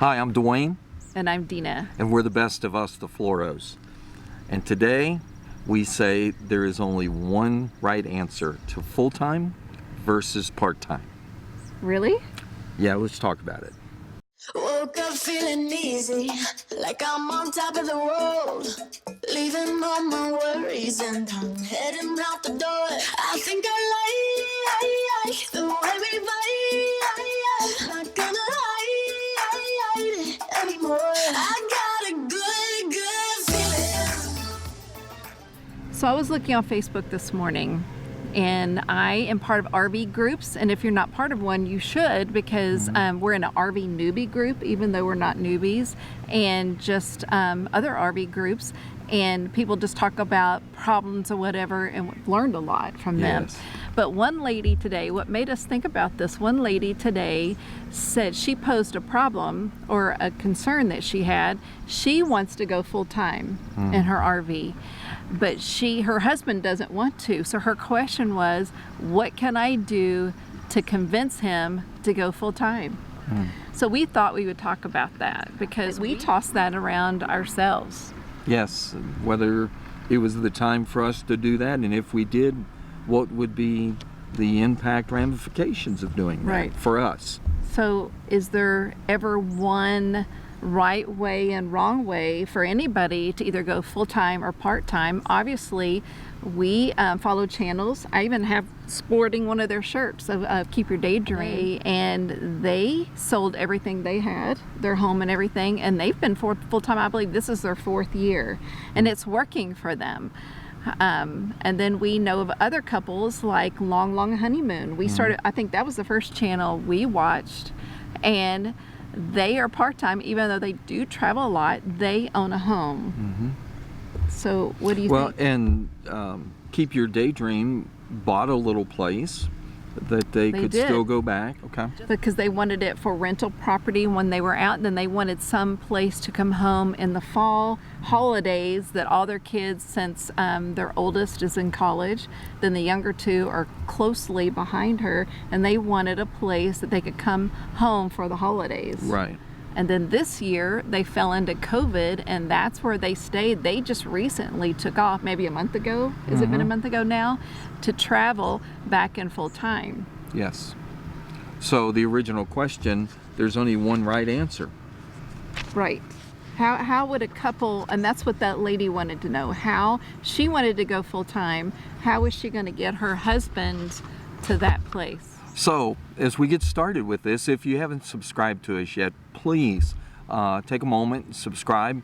Hi, I'm Duane. And I'm Deana. And we're the best of us, the Floros. And today we say there is only one right answer to full-time versus part-time. Really? Yeah, let's talk about it. Woke up feeling easy, like I'm on top of the world, leaving all my worries and I'm heading out the door. I think I like the way we vibe, not gonna hide it anymore. I got a good feeling. So I was looking on Facebook this morning, and I am part of RV groups, and if you're not part of one, you should, because we're in an RV newbie group, even though we're not newbies, and just other RV groups, and people just talk about problems or whatever, and we've learned a lot from them. But one lady today, what made us think about this, one lady today said she posed a problem or a concern that she had. She wants to go full-time in her RV, but her husband doesn't want to. So her question was, what can I do to convince him to go full-time? So we thought we would talk about that, because we toss that around ourselves. Yes, whether it was the time for us to do that, and if we did, what would be the impact ramifications of doing that for us? So is there ever one right way and wrong way for anybody to either go full-time or part-time? Obviously, we follow channels. I even have sporting one of their shirts of Keep Your Daydream, and they sold everything they had, their home and everything, and they've been full-time. I believe this is their 4th year, and it's working for them. And then we know of other couples like Long Honeymoon. We started, I think that was the first channel we watched, and they are part-time, even though they do travel a lot. They own a home. So what do you think? Well, and Keep Your Daydream bought a little place that they could still go back. Because they wanted it for rental property when they were out, and then they wanted some place to come home in the fall holidays that all their kids, since their oldest is in college, then the younger two are closely behind her, and they wanted a place that they could come home for the holidays. Right. And then this year they fell into COVID, and that's where they stayed. They just recently took off, maybe a month ago. Has it been a month ago now? To travel back in full time. Yes. So the original question, there's only one right answer. Right. How would a couple, and that's what that lady wanted to know, how she wanted to go full time, how was she going to get her husband to that place? So, as we get started with this, if you haven't subscribed to us yet, please take a moment and subscribe.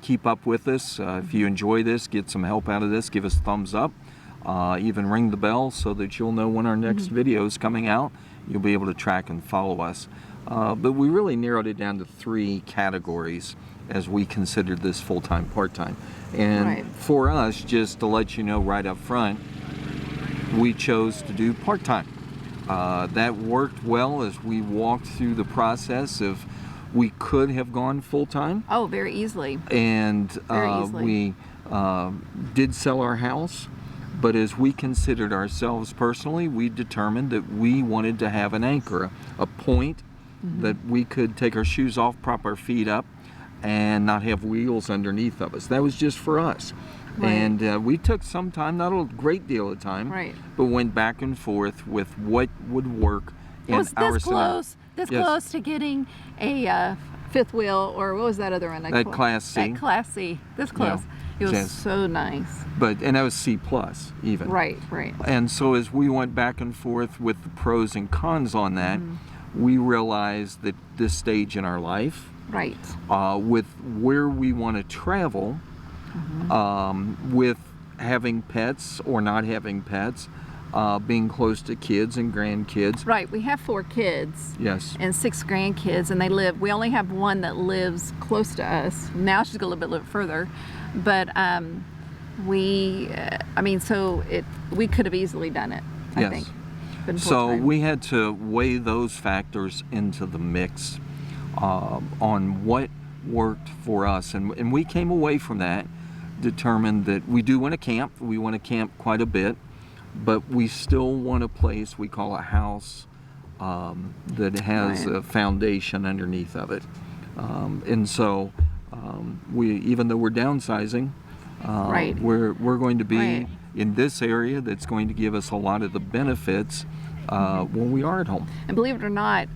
Keep up with us. If you enjoy this, get some help out of this, give us a thumbs up. Even ring the bell so that you'll know when our next video is coming out. You'll be able to track and follow us. But we really narrowed it down to 3 categories as we considered this full-time, part-time. And for us, just to let you know right up front, we chose to do part-time. That worked well as we walked through the process of we could have gone full-time. Oh, very easily. And we did sell our house, but as we considered ourselves personally, we determined that we wanted to have an anchor, a point that we could take our shoes off, prop our feet up, and not have wheels underneath of us. That was just for us. And we took some time, not a great deal of time, but went back and forth with what would work in our scenario. This close to getting a 5th wheel, or what was that other one? That Class C. That Class C. This close. It was so nice. And that was C+ even. Right. And so as we went back and forth with the pros and cons on that, we realized that this stage in our life, with where we want to travel, with having pets or not having pets, being close to kids and grandkids. Right, we have 4 kids. Yes. And 6 grandkids, and we only have one that lives close to us. Now she's going to live a little bit further. But we could have easily done it, I think. So we had to weigh those factors into the mix on what worked for us. And we came away from that determined that we do want to camp. We want to camp quite a bit, but we still want a place we call a house that has a foundation underneath of it. And so we, even though we're downsizing, Right. we're going to be Right. in this area that's going to give us a lot of the benefits when we are at home. And believe it or not,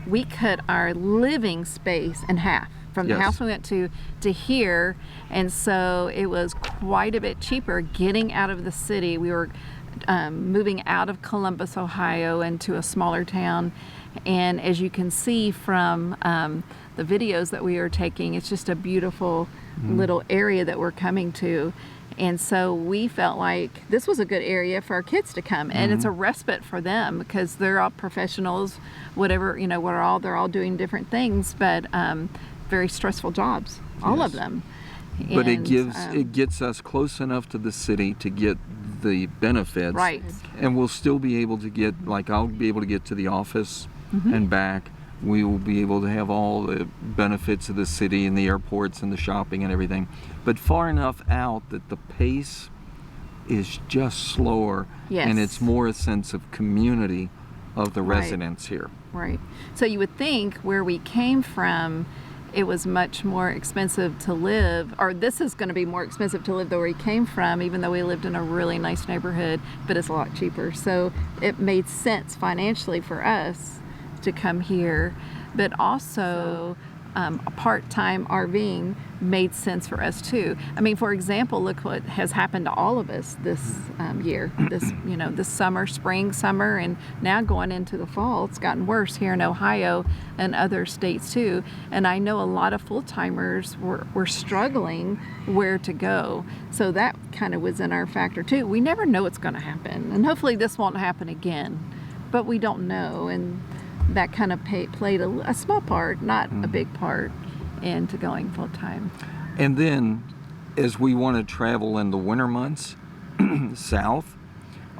we cut our living space in half from the Yes. house we went to here, and so it was quite a bit cheaper getting out of the city. We were moving out of Columbus, Ohio, into a smaller town, and as you can see from the videos that we are taking, it's just a beautiful little area that we're coming to. And so we felt like this was a good area for our kids to come, and it's a respite for them because they're all professionals, whatever, you know, they're all doing different things, but very stressful jobs, all of Yes. them. But And, it gets us close enough to the city to get the benefits. Right. And we'll still be able to get, like, I'll be able to get to the office and back. We will be able to have all the benefits of the city and the airports and the shopping and everything. But far enough out that the pace is just slower. Yes. And it's more a sense of community of the Right. residents here. Right. So you would think where we came from, it was much more expensive to live, or this is going to be more expensive to live than where we came from, even though we lived in a really nice neighborhood, but it's a lot cheaper. So it made sense financially for us to come here, but also a part-time RVing made sense for us too. I mean, for example, look what has happened to all of us this year, this summer, spring, summer, and now going into the fall. It's gotten worse here in Ohio and other states too. And I know a lot of full-timers were struggling where to go. So that kind of was in our factor too. We never know what's going to happen, and hopefully this won't happen again, but we don't know. And that kind of played a small part, not a big part, into going full time. And then, as we want to travel in the winter months south,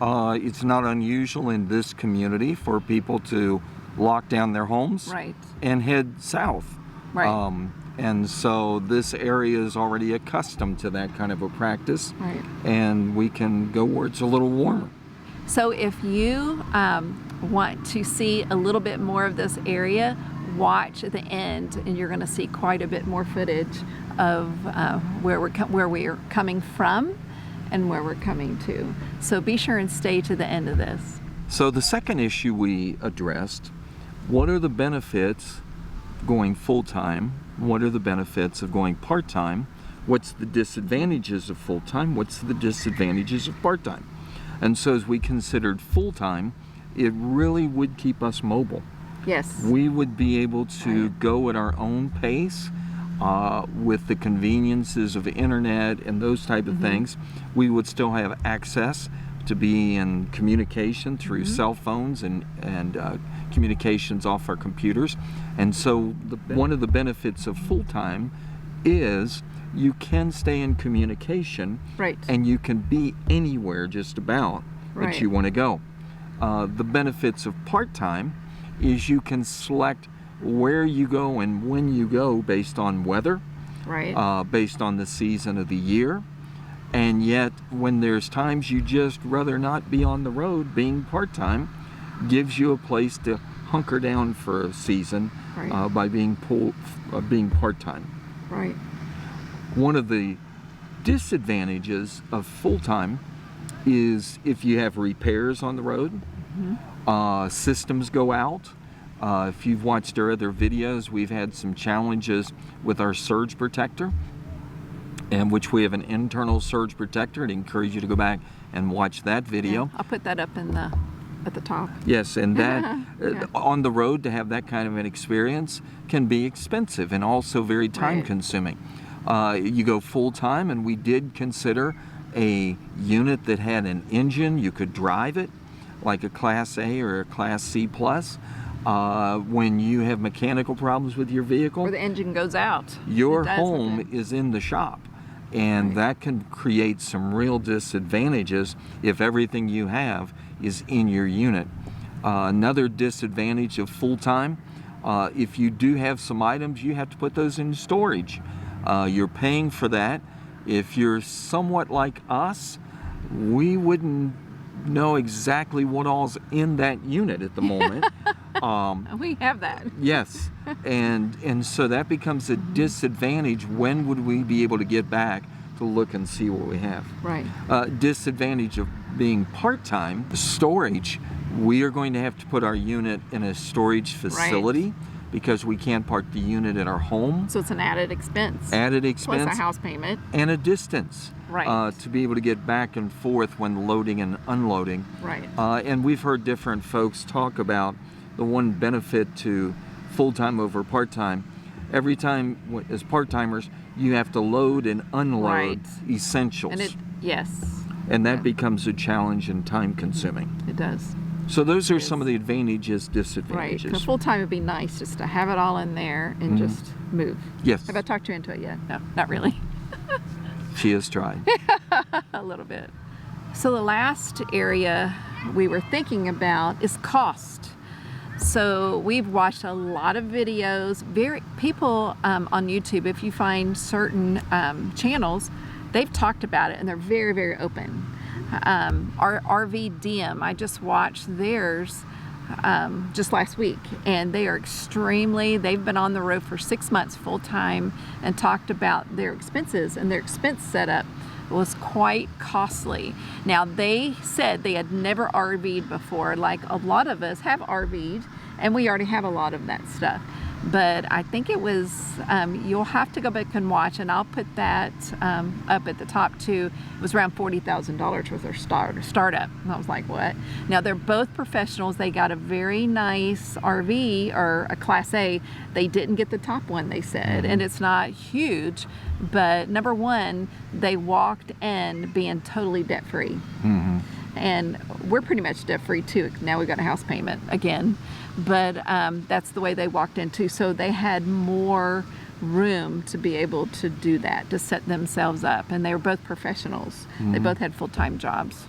it's not unusual in this community for people to lock down their homes Right. and head south. Right. And so this area is already accustomed to that kind of a practice, Right. and we can go where it's a little warmer. So if you want to see a little bit more of this area, watch at the end, and you're going to see quite a bit more footage of where we're coming from and where we're coming to. So be sure and stay to the end of this. So the second issue we addressed, what are the benefits going full-time? What are the benefits of going part-time? What's the disadvantages of full-time? What's the disadvantages of part-time? And so as we considered full-time, it really would keep us mobile. Yes. We would be able to go at our own pace with the conveniences of internet and those type of things. We would still have access to be in communication through cell phones and communications off our computers. And so one of the benefits of full-time is you can stay in communication, Right. and you can be anywhere just about Right. that you want to go. The benefits of part-time is you can select where you go and when you go based on weather, Right. based on the season of the year. And yet, when there's times you just rather not be on the road, being part-time gives you a place to hunker down for a season Right. by being part-time. Right. One of the disadvantages of full-time is if you have repairs on the road, systems go out. If you've watched our other videos, we've had some challenges with our surge protector, and which we have an internal surge protector. I'd encourage you to go back and watch that video. I'll put that up at the top. Yes, and that on the road to have that kind of an experience can be expensive and also very time consuming. You go full time, and we did consider a unit that had an engine. You could drive it like a Class A or a Class C plus. When you have mechanical problems with your vehicle, Or the engine goes out. your It does home happen. is in the shop, and that can create some real disadvantages if everything you have is in your unit. Another disadvantage of full-time, if you do have some items, you have to put those in storage. You're paying for that. If you're somewhat like us, we wouldn't know exactly what all's in that unit at the moment. We have that. Yes, and so that becomes a disadvantage. When would we be able to get back to look and see what we have? Right. Disadvantage of being part-time, storage. We are going to have to put our unit in a storage facility because we can't park the unit at our home. So it's an added expense. Added expense. Plus a house payment. And a distance. Right. To be able to get back and forth when loading and unloading. Right. And we've heard different folks talk about the one benefit to full-time over part-time. Every time as part-timers, you have to load and unload essentials. And yes. And that becomes a challenge and time-consuming. It does. So those are some of the advantages, disadvantages. Right. Full-time would be nice just to have it all in there and just move. Yes. Have I talked you into it yet? No, not really. She has tried. A little bit. So the last area we were thinking about is cost. So we've watched a lot of videos. People on YouTube, if you find certain channels, they've talked about it and they're very, very open. Our RVing, I just watched theirs just last week, and they are they've been on the road for 6 months full time and talked about their expenses, and their expense setup was quite costly. Now, they said they had never RV'd before, like a lot of us have RV'd, and we already have a lot of that stuff. But I think it was, you'll have to go back and watch, and I'll put that up at the top too. It was around $40,000 with their startup. And I was like, what? Now, they're both professionals. They got a very nice RV, or a Class A. They didn't get the top one, they said, and it's not huge. But number one, they walked in being totally debt-free. And we're pretty much debt-free too. Now we've got a house payment again. But that's the way they walked into. So they had more room to be able to do that, to set themselves up. And they were both professionals. They both had full-time jobs.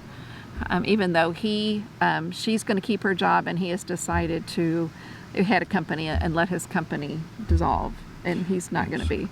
Even though she's going to keep her job, and he has decided to head a company and let his company dissolve. And he's not going to be.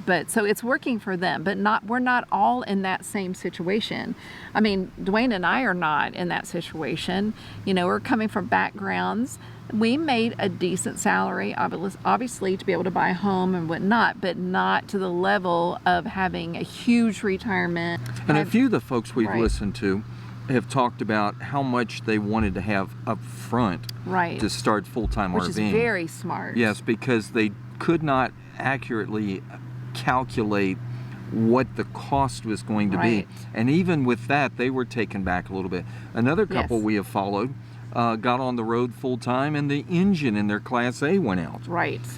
But so it's working for them, but we're not all in that same situation. I mean, Duane and I are not in that situation. You know, we're coming from backgrounds. We made a decent salary, obviously, to be able to buy a home and whatnot, but not to the level of having a huge retirement. And a few of the folks we've listened to have talked about how much they wanted to have up front to start full-time RVing. Which is very smart. Yes, because they could not accurately calculate what the cost was going to be, and even with that, they were taken back a little bit. Another couple we have followed got on the road full time, and the engine in their Class A went out,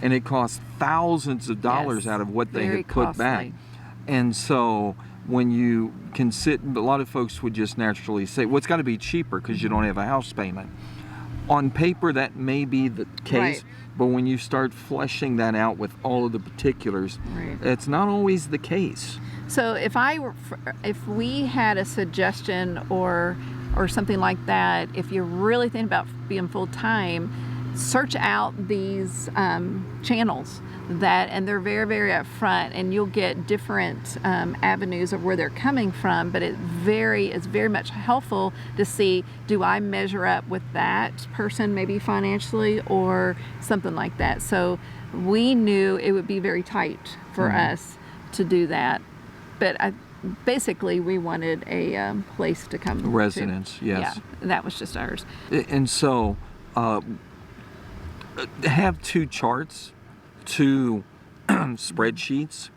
and it cost thousands of dollars out of what they had put back. And so when you can a lot of folks would just naturally say, well, it's got to be cheaper because you don't have a house payment. On paper, that may be the case, but when you start fleshing that out with all of the particulars, it's not always the case. So if we had a suggestion or something like that, if you're really thinking about being full time, search out these channels and they're very, very upfront, and you'll get different avenues of where they're coming from. But it's very much helpful to see, do I measure up with that person maybe financially or something like that. So we knew it would be very tight for us to do that. But basically, we wanted a place to come residence, to. yes. Yeah, and that was just ours. And so have two charts, two spreadsheets.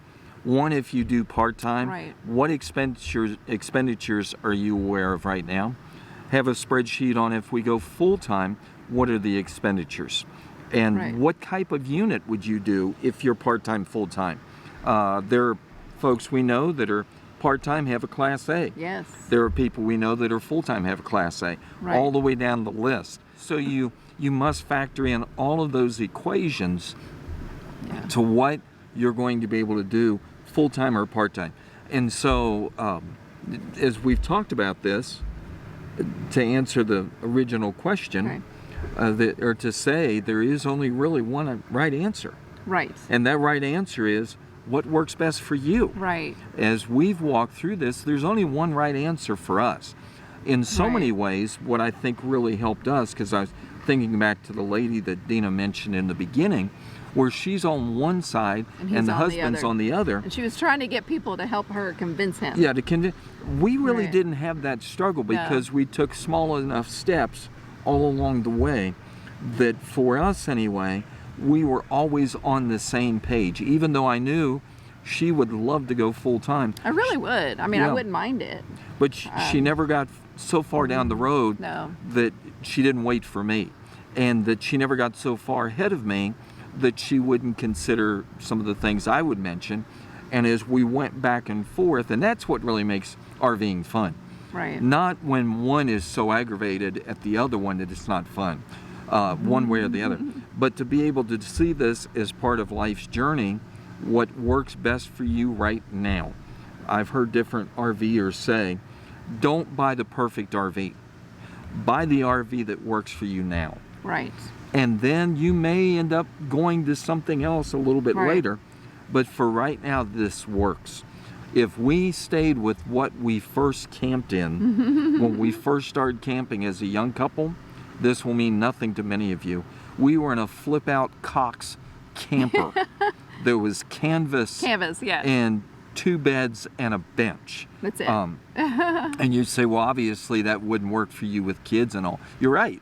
One, if you do part-time, what expenditures are you aware of right now? Have a spreadsheet on, if we go full-time, what are the expenditures? And what type of unit would you do if you're part-time, full-time? There are folks we know that are part-time, have a Class A. Yes. There are people we know that are full-time, have a Class A. All the way down the list. So you must factor in all of those equations to what you're going to be able to do full-time or part-time. And so as we've talked about this, to answer the original question, or to say there is only really one right answer. And that right answer is what works best for you. As we've walked through this, there's only one right answer for us. In so many ways, what I think really helped us, because I was thinking back to the lady that Deana mentioned in the beginning, where she's on one side And and he's the on the husband's other. on the other. And she was trying to get people to help her convince him. Yeah, we really Right. didn't have that struggle because we took small enough steps all along the way that for us anyway, we were always on the same page, even though I knew she would love to go full time. I really would. I mean, I Yeah. wouldn't mind it. But she never got so far down the road No. that she didn't wait for me, and that she never got so far ahead of me that she wouldn't consider some of the things I would mention. And as we went back and forth, and that's what really makes RVing fun. Right. Not when one is so aggravated at the other one that it's not fun, one way or the other. But to be able to see this as part of life's journey, what works best for you right now. I've heard different RVers say, don't buy the perfect RV. Buy the RV that works for you now. Right. And then you may end up going to something else a little bit Right. later. But for right now, this works. If we stayed with what we first camped in, when we first started camping as a young couple, this will mean nothing to many of you. We were in a flip-out Cox camper. There was canvas Yes. and 2 beds and a bench. That's it. And you'd say, well, obviously that wouldn't work for you with kids and all. You're right.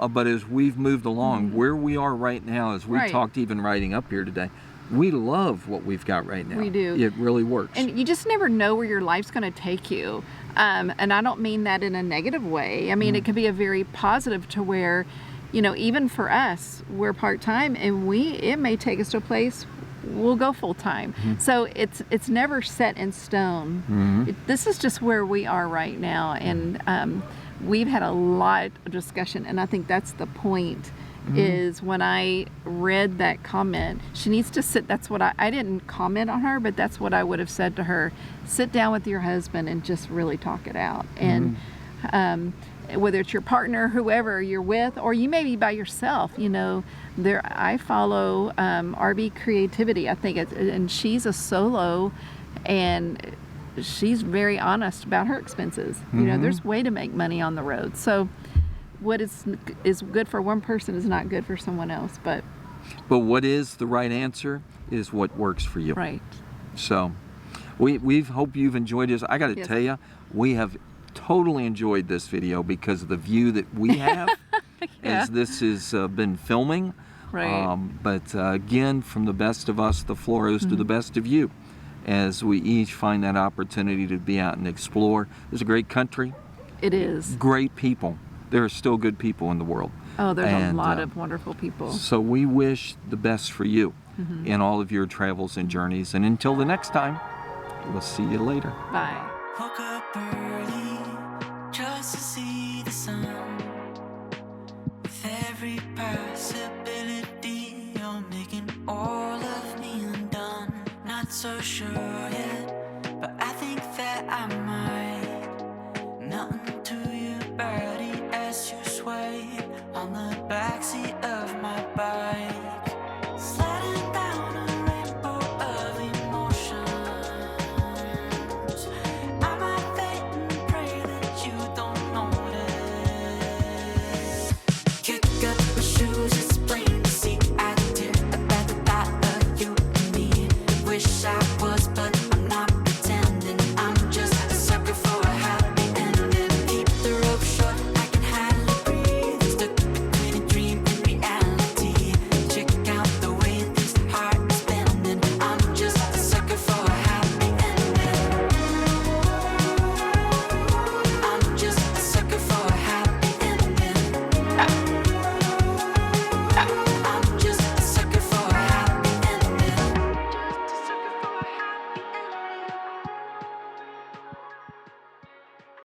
But as we've moved along, where we are right now, as we Right. talked even riding up here today, we love what we've got right now. We do. It really works. And you just never know where your life's going to take you. And I don't mean that in a negative way. I mean, it could be a very positive to where, you know, even for us, we're part-time and it may take us to a place we'll go full-time. So it's never set in stone. This is just where we are right now. And we've had a lot of discussion, and I think that's the point. Is when I read that comment, she needs to sit. That's what I didn't comment on her, but that's what I would have said to her. Sit down with your husband and just really talk it out. And whether it's your partner, whoever you're with, or you may be by yourself, you know, I follow RV Creativity. I think and she's a solo, and she's very honest about her expenses. You know, there's way to make money on the road. So what is good for one person is not good for someone else. But what is the right answer is what works for you. right. So we hope you've enjoyed this. I got to Yes. tell you, we have totally enjoyed this video because of the view that we have as this has been filming. Right. But again, from the best of us, the Floros, to the best of you, as we each find that opportunity to be out and explore. It's a great country, It is. great people. There are still good people in the world. Oh, there's And, a lot of wonderful people. So we wish the best for you in all of your travels and journeys. And until the next time, we'll see you later. Bye. Woke up early just to see the sun. With every possibility, you're making all of me undone. Not so sure yet, but I think that I might. Nothing to your body as you sway on the backseat